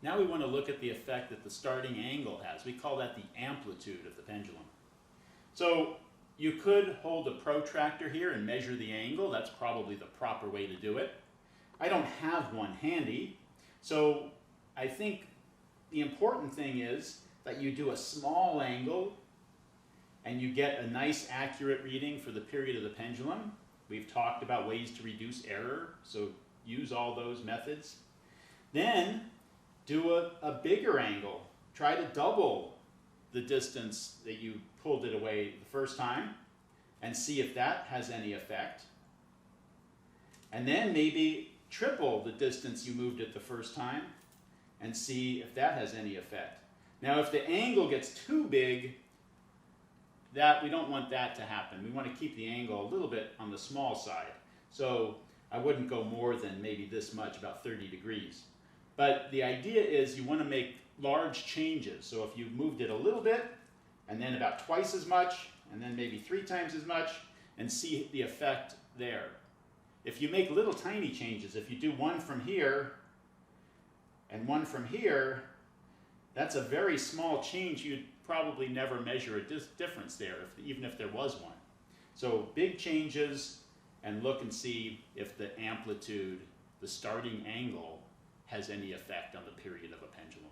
Now we want to look at the effect that the starting angle has. We call that the amplitude of the pendulum. So you could hold a protractor here and measure the angle. That's probably the proper way to do it. I don't have one handy, so I think the important thing is that you do a small angle and you get a nice accurate reading for the period of the pendulum. We've talked about ways to reduce error, so use all those methods. Then do a bigger angle. Try to double the distance that you pulled it away the first time and see if that has any effect. And then maybe triple the distance you moved it the first time and see if that has any effect. Now if the angle gets too big, we don't want that to happen. We want to keep the angle a little bit on the small side. So I wouldn't go more than maybe this much, about 30 degrees. But the idea is you want to make large changes. So if you moved it a little bit, and then about twice as much, and then maybe 3 times as much, and see the effect there. If you make little tiny changes, if you do one from here and one from here, that's a very small change. You'd probably never measure a difference there, even if there was one. So big changes, and look and see if the amplitude, the starting angle, has any effect on the period of a pendulum.